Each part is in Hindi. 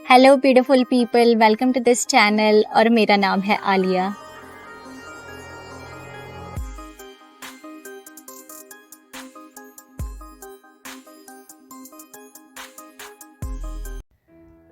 Hello beautiful people, welcome to this channel और मेरा नाम है Alia.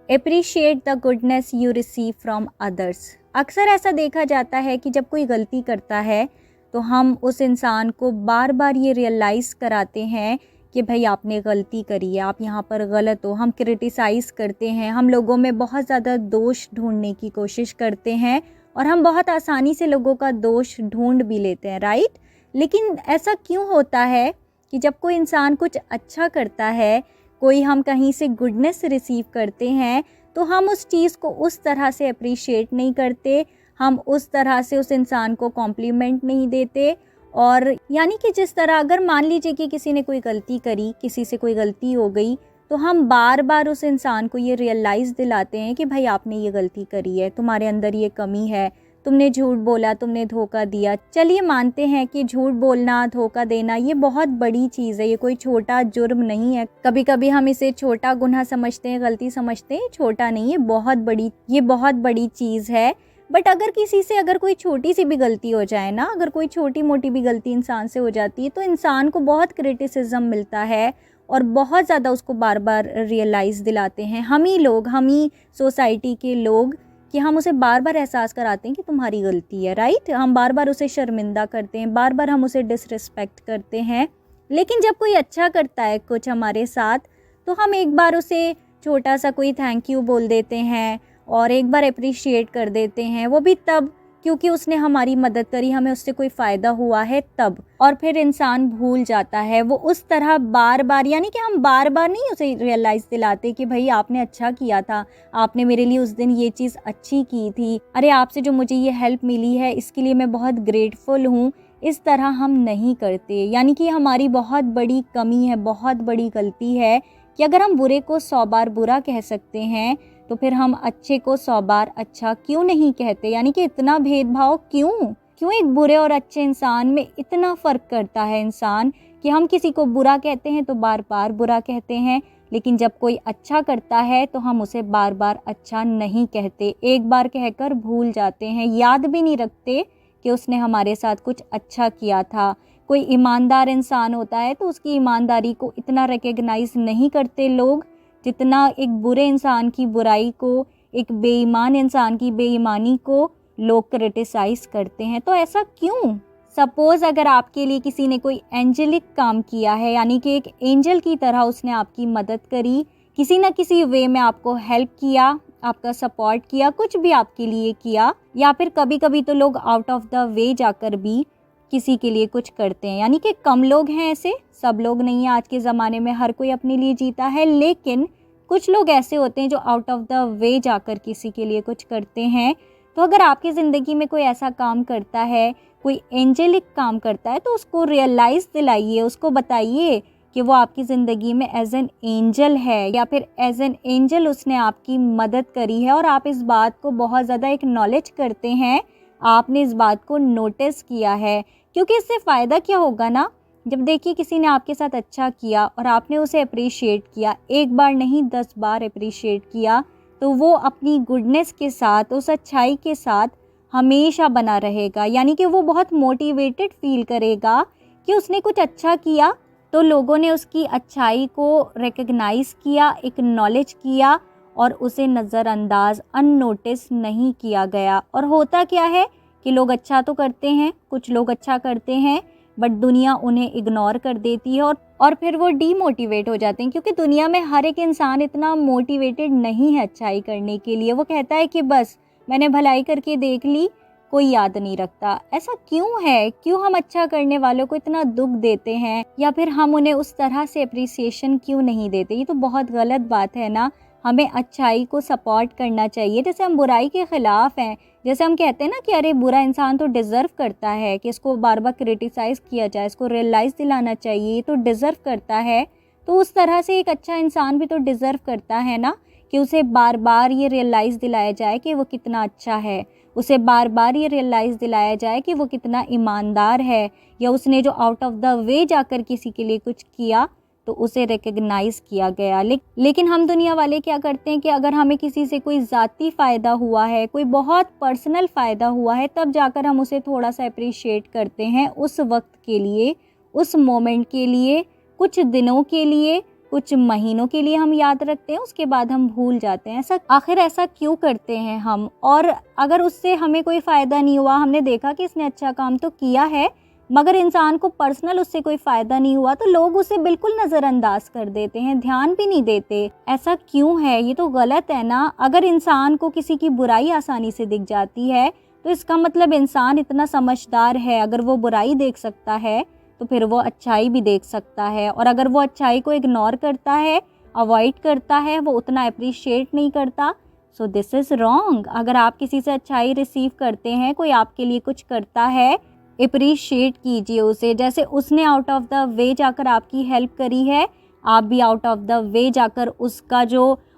Appreciate the goodness you receive from others. अक्सर ऐसा देखा जाता है कि जब कोई गलती करता है तो हम उस इंसान को बार बार ये रियलाइज़ कराते हैं कि भाई आपने गलती करी है, आप यहाँ पर गलत हो। हम क्रिटिसाइज़ करते हैं, हम लोगों में बहुत ज़्यादा दोष ढूंढने की कोशिश करते हैं और हम बहुत आसानी से लोगों का दोष ढूंढ भी लेते हैं, राइट। लेकिन ऐसा क्यों होता है कि जब कोई इंसान कुछ अच्छा करता है, कोई हम कहीं से गुडनेस रिसीव करते हैं, तो हम उस चीज़ को उस तरह से अप्रिशिएट नहीं करते, हम उस तरह से उस इंसान को कॉम्प्लीमेंट नहीं देते। और यानी कि जिस तरह अगर मान लीजिए कि किसी ने कोई गलती करी, किसी से कोई गलती हो गई, तो हम बार बार उस इंसान को ये रियलाइज़ दिलाते हैं कि भाई आपने ये गलती करी है, तुम्हारे अंदर ये कमी है, तुमने झूठ बोला, तुमने धोखा दिया। चलिए मानते हैं कि झूठ बोलना, धोखा देना ये बहुत बड़ी चीज़ है, ये कोई छोटा जुर्म नहीं है। कभी कभी हम इसे छोटा गुनाह समझते हैं, गलती समझते हैं, छोटा नहीं, ये बहुत बड़ी चीज़ है। बट अगर किसी से अगर कोई छोटी सी भी गलती हो जाए ना, अगर कोई छोटी मोटी भी गलती इंसान से हो जाती है, तो इंसान को बहुत क्रिटिसिज्म मिलता है और बहुत ज़्यादा उसको बार बार रियलाइज़ दिलाते हैं हम ही सोसाइटी के लोग, कि हम उसे बार बार एहसास कराते हैं कि तुम्हारी गलती है, राइट। हम बार बार उसे शर्मिंदा करते हैं, बार बार हम उसे डिसरिस्पेक्ट करते हैं। लेकिन जब कोई अच्छा करता है कुछ हमारे साथ, तो हम एक बार उसे छोटा सा कोई थैंक यू बोल देते हैं और एक बार अप्रिशिएट कर देते हैं, वो भी तब क्योंकि उसने हमारी मदद करी, हमें उससे कोई फ़ायदा हुआ है तब। और फिर इंसान भूल जाता है वो उस तरह बार बार, यानी कि हम बार बार नहीं उसे रियलाइज़ दिलाते कि भाई आपने अच्छा किया था, आपने मेरे लिए उस दिन ये चीज़ अच्छी की थी, अरे आपसे जो मुझे ये हेल्प मिली है इसके लिए मैं बहुत ग्रेटफुल हूँ। इस तरह हम नहीं करते, यानी कि हमारी बहुत बड़ी कमी है, बहुत बड़ी गलती है कि अगर हम बुरे को 100 बार बुरा कह सकते हैं, तो फिर हम अच्छे को 100 बार अच्छा क्यों नहीं कहते। यानी कि इतना भेदभाव क्यों एक बुरे और अच्छे इंसान में इतना फ़र्क करता है इंसान, कि हम किसी को बुरा कहते हैं तो बार बार बुरा कहते हैं, लेकिन जब कोई अच्छा करता है तो हम उसे बार बार अच्छा नहीं कहते, एक बार कहकर भूल जाते हैं, याद भी नहीं रखते कि उसने हमारे साथ कुछ अच्छा किया था। कोई ईमानदार इंसान होता है तो उसकी ईमानदारी को इतना रिकग्नाइज़ नहीं करते लोग, जितना एक बुरे इंसान की बुराई को, एक बेईमान इंसान की बेईमानी को लोग क्रिटिसाइज़ करते हैं। तो ऐसा क्यों? सपोज़ अगर आपके लिए किसी ने कोई एंजेलिक काम किया है, यानी कि एक एंजल की तरह उसने आपकी मदद करी, किसी न किसी वे में आपको हेल्प किया, आपका सपोर्ट किया, कुछ भी आपके लिए किया, या फिर कभी कभी तो लोग आउट ऑफ द वे जाकर भी किसी के लिए कुछ करते हैं। यानी कि कम लोग हैं ऐसे, सब लोग नहीं है, आज के ज़माने में हर कोई अपने लिए जीता है, लेकिन कुछ लोग ऐसे होते हैं जो आउट ऑफ द वे जाकर किसी के लिए कुछ करते हैं। तो अगर आपकी ज़िंदगी में कोई ऐसा काम करता है, कोई एंजेलिक काम करता है, तो उसको रियलाइज़ दिलाइए, उसको बताइए कि वो आपकी ज़िंदगी में एज एन एंजल है, या फिर एज एन एंजल उसने आपकी मदद करी है और आप इस बात को बहुत ज़्यादा एक्नॉलेज करते हैं, आपने इस बात को नोटिस किया है। क्योंकि इससे फ़ायदा क्या होगा ना, जब देखिए किसी ने आपके साथ अच्छा किया और आपने उसे अप्रिशिएट किया, एक बार नहीं 10 बार अप्रिशिएट किया, तो वो अपनी गुडनेस के साथ, उस अच्छाई के साथ हमेशा बना रहेगा। यानी कि वो बहुत मोटिवेटेड फील करेगा कि उसने कुछ अच्छा किया, तो लोगों ने उसकी अच्छाई को रिकग्नाइज़ किया, एक्नॉलेज किया और उसे नज़रअंदाज, अननोटिस नहीं किया गया। और होता क्या है कि लोग अच्छा तो करते हैं, कुछ लोग अच्छा करते हैं, बट दुनिया उन्हें इग्नोर कर देती है और फिर वो डीमोटिवेट हो जाते हैं, क्योंकि दुनिया में हर एक इंसान इतना मोटिवेटेड नहीं है अच्छाई करने के लिए। वो कहता है कि बस मैंने भलाई करके देख ली, कोई याद नहीं रखता। ऐसा क्यों है? क्यों हम अच्छा करने वालों को इतना दुख देते हैं, या फिर हम उन्हें उस तरह से अप्रिसिएशन क्यों नहीं देते? ये तो बहुत गलत बात है ना। हमें अच्छाई को सपोर्ट करना चाहिए, जैसे हम बुराई के ख़िलाफ़ हैं। जैसे हम कहते हैं ना कि अरे बुरा इंसान तो डिज़र्व करता है कि इसको बार बार क्रिटिसाइज़ किया जाए, इसको रियलाइज़ दिलाना चाहिए, ये तो डिज़र्व करता है। तो उस तरह से एक अच्छा इंसान भी तो डिज़र्व करता है ना, कि उसे बार बार ये रियलाइज़ दिलाया जाए कि वो कितना अच्छा है, उसे बार बार ये रियलाइज़ दिलाया जाए कि वो कितना ईमानदार है, या उसने जो आउट ऑफ द वे जाकर किसी के लिए कुछ किया, तो उसे रिकग्नाइज़ किया गया। लेकिन हम दुनिया वाले क्या करते हैं कि अगर हमें किसी से कोई ज़ाती फ़ायदा हुआ है, कोई बहुत पर्सनल फ़ायदा हुआ है, तब जाकर हम उसे थोड़ा-सा अप्रिशिएट करते हैं उस वक़्त के लिए, उस मोमेंट के लिए, कुछ दिनों के लिए, कुछ महीनों के लिए हम याद रखते हैं, उसके बाद हम भूल जाते हैं। आखिर ऐसा क्यों करते हैं हम? और अगर उससे हमें कोई फ़ायदा नहीं हुआ, हमने देखा कि इसने अच्छा काम तो किया है, मगर इंसान को पर्सनल उससे कोई फ़ायदा नहीं हुआ, तो लोग उसे बिल्कुल नज़रअंदाज कर देते हैं, ध्यान भी नहीं देते। ऐसा क्यों है? ये तो गलत है ना। अगर इंसान को किसी की बुराई आसानी से दिख जाती है, तो इसका मतलब इंसान इतना समझदार है। अगर वो बुराई देख सकता है, तो फिर वो अच्छाई भी देख सकता है। और अगर वो अच्छाई को इग्नोर करता है, अवॉइड करता है, वो उतना अप्रिशिएट नहीं करता, सो दिस इज़ रॉन्ग। अगर आप किसी से अच्छाई रिसीव करते हैं, कोई आपके लिए कुछ करता है, अप्रिशिएट कीजिए उसे। जैसे उसने आउट ऑफ द वे जाकर आपकी हेल्प करी है, आप भी आउट ऑफ द वे जाकर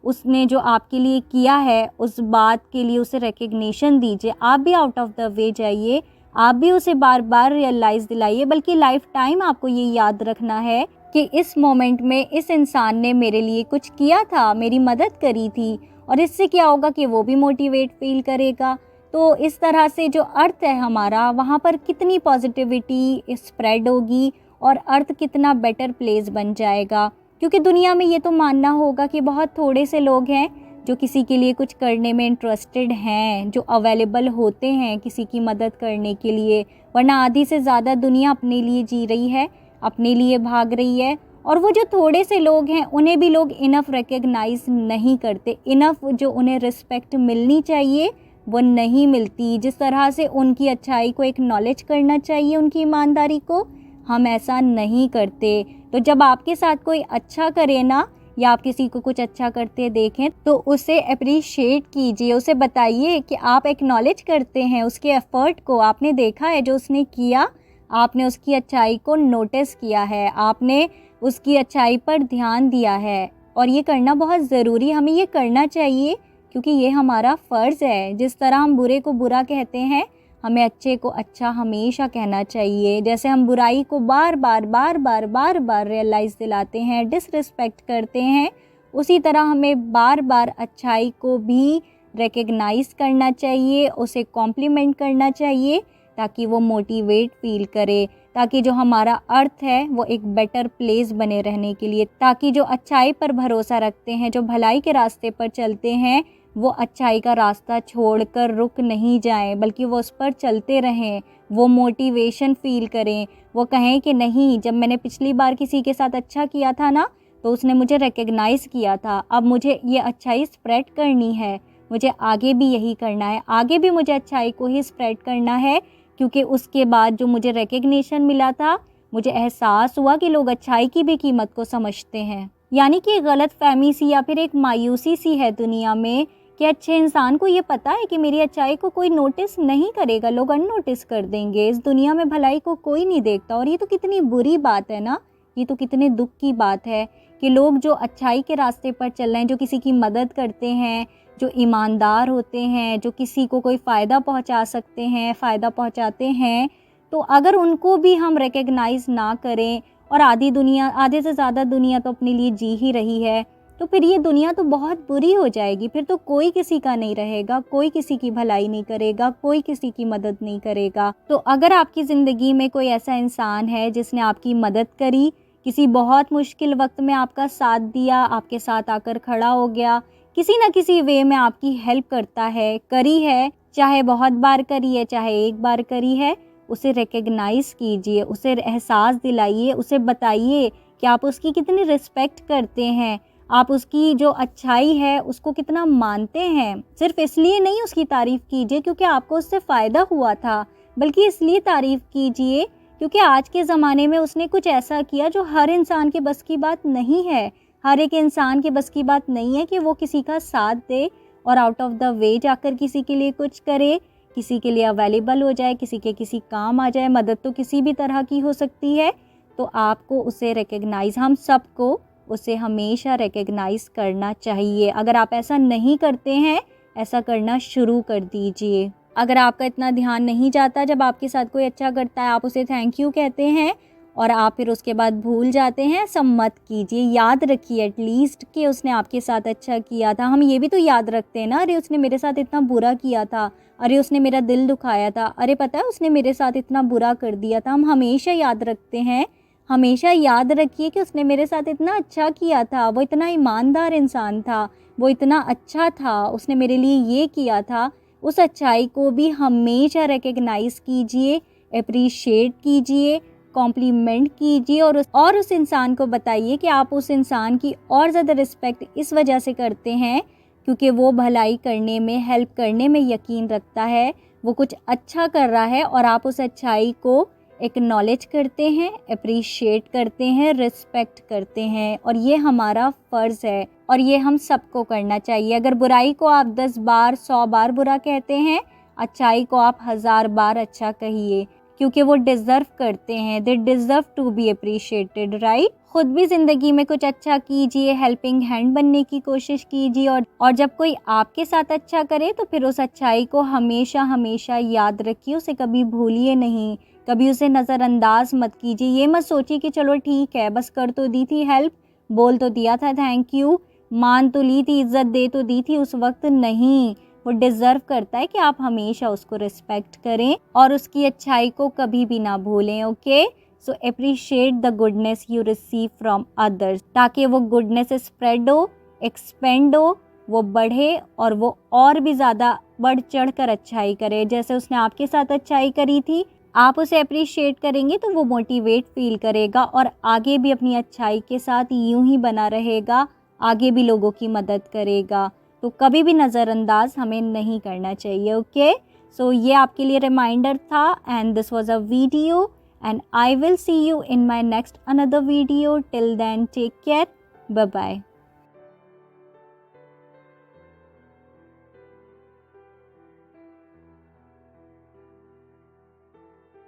उसने जो आपके लिए किया है, उस बात के लिए उसे रिकग्निशन दीजिए। आप भी आउट ऑफ द वे जाइए, आप भी उसे बार बार रियलाइज़ दिलाइए। बल्कि लाइफ टाइम आपको ये याद रखना है कि इस मोमेंट में इस इंसान ने मेरे लिए कुछ किया था, मेरी मदद करी थी। और इससे क्या होगा कि वो भी मोटिवेट फील करेगा। तो इस तरह से जो अर्थ है हमारा, वहाँ पर कितनी पॉजिटिविटी स्प्रेड होगी और अर्थ कितना बेटर प्लेस बन जाएगा। क्योंकि दुनिया में ये तो मानना होगा कि बहुत थोड़े से लोग हैं जो किसी के लिए कुछ करने में इंटरेस्टेड हैं, जो अवेलेबल होते हैं किसी की मदद करने के लिए। वरना आधी से ज़्यादा दुनिया अपने लिए जी रही है, अपने लिए भाग रही है। और वो जो थोड़े से लोग हैं, उन्हें भी लोग इनफ रिकग्नाइज़ नहीं करते। इनफ जो उन्हें रिस्पेक्ट मिलनी चाहिए, वो नहीं मिलती। जिस तरह से उनकी अच्छाई को एक्नॉलेज करना चाहिए, उनकी ईमानदारी को, हम ऐसा नहीं करते। तो जब आपके साथ कोई अच्छा करे ना, या आप किसी को कुछ अच्छा करते देखें, तो उसे अप्रिशिएट कीजिए। उसे बताइए कि आप एक्नॉलेज करते हैं उसके एफ़र्ट को। आपने देखा है जो उसने किया, आपने उसकी अच्छाई को नोटिस किया है, आपने उसकी अच्छाई पर ध्यान दिया है। और ये करना बहुत ज़रूरी, हमें ये करना चाहिए, क्योंकि ये हमारा फ़र्ज़ है। जिस तरह हम बुरे को बुरा कहते हैं, हमें अच्छे को अच्छा हमेशा कहना चाहिए। जैसे हम बुराई को बार बार रियलाइज़ दिलाते हैं, डिसरिस्पेक्ट करते हैं, उसी तरह हमें बार बार अच्छाई को भी रिकग्नाइज़ करना चाहिए, उसे कॉम्प्लीमेंट करना चाहिए, ताकि वो मोटिवेट फील करे, ताकि जो हमारा अर्थ है वो एक बेटर प्लेस बने रहने के लिए, ताकि जो अच्छाई पर भरोसा रखते हैं, जो भलाई के रास्ते पर चलते हैं, वो अच्छाई का रास्ता छोड़कर रुक नहीं जाएं, बल्कि वो उस पर चलते रहें। वो मोटिवेशन फ़ील करें, वो कहें कि नहीं, जब मैंने पिछली बार किसी के साथ अच्छा किया था ना, तो उसने मुझे रिकग्नाइज़ किया था। अब मुझे ये अच्छाई स्प्रेड करनी है, मुझे आगे भी यही करना है, आगे भी मुझे अच्छाई को ही स्प्रेड करना है। क्योंकि उसके बाद जो मुझे रिकग्निशन मिला था, मुझे एहसास हुआ कि लोग अच्छाई की भी कीमत को समझते हैं। यानी कि गलतफ़हमी सी या फिर एक मायूसी सी है दुनिया में कि अच्छे इंसान को ये पता है कि मेरी अच्छाई को कोई नोटिस नहीं करेगा, लोग अननोटिस कर देंगे। इस दुनिया में भलाई को कोई नहीं देखता। और ये तो कितनी बुरी बात है ना, ये तो कितने दुख की बात है कि लोग जो अच्छाई के रास्ते पर चल रहे हैं, जो किसी की मदद करते हैं, जो ईमानदार होते हैं, जो किसी को कोई फ़ायदा पहुंचा सकते हैं, फ़ायदा पहुंचाते हैं, तो अगर उनको भी हम रिकग्नाइज़ ना करें, और आधे से ज़्यादा दुनिया तो अपने लिए जी ही रही है, तो फिर ये दुनिया तो बहुत बुरी हो जाएगी। फिर तो कोई किसी का नहीं रहेगा, कोई किसी की भलाई नहीं करेगा, कोई किसी की मदद नहीं करेगा। तो अगर आपकी ज़िंदगी में कोई ऐसा इंसान है जिसने आपकी मदद करी, किसी बहुत मुश्किल वक्त में आपका साथ दिया, आपके साथ आकर खड़ा हो गया, किसी न किसी वे में आपकी हेल्प करता है, करी है, चाहे बहुत बार करी है, चाहे एक बार करी है, उसे रिकग्नाइज़ कीजिए, उसे एहसास दिलाइए, उसे बताइए कि आप उसकी कितनी रिस्पेक्ट करते हैं, आप उसकी जो अच्छाई है उसको कितना मानते हैं। सिर्फ इसलिए नहीं उसकी तारीफ़ कीजिए क्योंकि आपको उससे फ़ायदा हुआ था, बल्कि इसलिए तारीफ़ कीजिए क्योंकि आज के ज़माने में उसने कुछ ऐसा किया जो हर इंसान के बस की बात नहीं है। हर एक इंसान के बस की बात नहीं है कि वो किसी का साथ दे और आउट ऑफ द वे जाकर किसी के लिए कुछ करे, किसी के लिए अवेलेबल हो जाए, किसी के किसी काम आ जाए। मदद तो किसी भी तरह की हो सकती है, तो आपको उसे रिकग्नाइज़, हम सबको उसे हमेशा रिकग्नाइज़ करना चाहिए। अगर आप ऐसा नहीं करते हैं, ऐसा करना शुरू कर दीजिए। अगर आपका इतना ध्यान नहीं जाता, जब आपके साथ कोई अच्छा करता है आप उसे थैंक यू कहते हैं और आप फिर उसके बाद भूल जाते हैं, ऐसा मत कीजिए। याद रखिए एटलीस्ट कि उसने आपके साथ अच्छा किया था। हम ये भी तो याद रखते हैं ना, अरे उसने मेरे साथ इतना बुरा किया था, अरे उसने मेरा दिल दुखाया था, अरे पता है उसने मेरे साथ इतना बुरा कर दिया था। हम हमेशा याद रखते हैं। हमेशा याद रखिए कि उसने मेरे साथ इतना अच्छा किया था, वो इतना ईमानदार इंसान था, वो इतना अच्छा था, उसने मेरे लिए ये किया था। उस अच्छाई को भी हमेशा रिकग्नाइज़ कीजिए, अप्रिशिएट कीजिए, कॉम्प्लीमेंट कीजिए और उस इंसान को बताइए कि आप उस इंसान की और ज़्यादा रिस्पेक्ट इस वजह से करते हैं क्योंकि वो भलाई करने में, हेल्प करने में यकीन रखता है, वो कुछ अच्छा कर रहा है और आप उस अच्छाई को एक्नॉलेज करते हैं, अप्रिशिएट करते हैं, रिस्पेक्ट करते हैं। और ये हमारा फ़र्ज़ है और ये हम सबको करना चाहिए। अगर बुराई को आप 10 बार 100 बार बुरा कहते हैं, अच्छाई को आप 1000 बार अच्छा कहिए, क्योंकि वो डिज़र्व करते हैं। They deserve to be appreciated, right. खुद भी ज़िंदगी में कुछ अच्छा कीजिए, हेल्पिंग हैंड बनने की कोशिश कीजिए और जब कोई आपके साथ अच्छा करे तो फिर उस अच्छाई को हमेशा हमेशा याद रखिए, उसे कभी भूलिए नहीं, कभी उसे नज़रअंदाज मत कीजिए। ये मत सोचिए कि चलो ठीक है, बस कर तो दी थी हेल्प, बोल तो दिया था थैंक यू, मान तो ली थी, इज़्ज़त दे तो दी थी उस वक्त। नहीं, वो डिज़र्व करता है कि आप हमेशा उसको रिस्पेक्ट करें और उसकी अच्छाई को कभी भी ना भूलें। Okay, so appreciate the goodness you receive from others, ताकि वो गुडनेस स्प्रेड हो, एक्सपेंड हो, वो बढ़े और वो और भी ज़्यादा बढ़ चढ़ कर अच्छाई करे। जैसे उसने आपके साथ अच्छाई करी थी, आप उसे अप्रिशिएट करेंगे तो वो मोटिवेट फील करेगा और आगे भी अपनी अच्छाई के साथ यूं ही बना रहेगा, आगे भी लोगों की मदद करेगा। तो कभी भी नज़रअंदाज हमें नहीं करना चाहिए। ओके, सो ये आपके लिए रिमाइंडर था and this was a video and I will see you in my next another video. Till then take care, bye bye.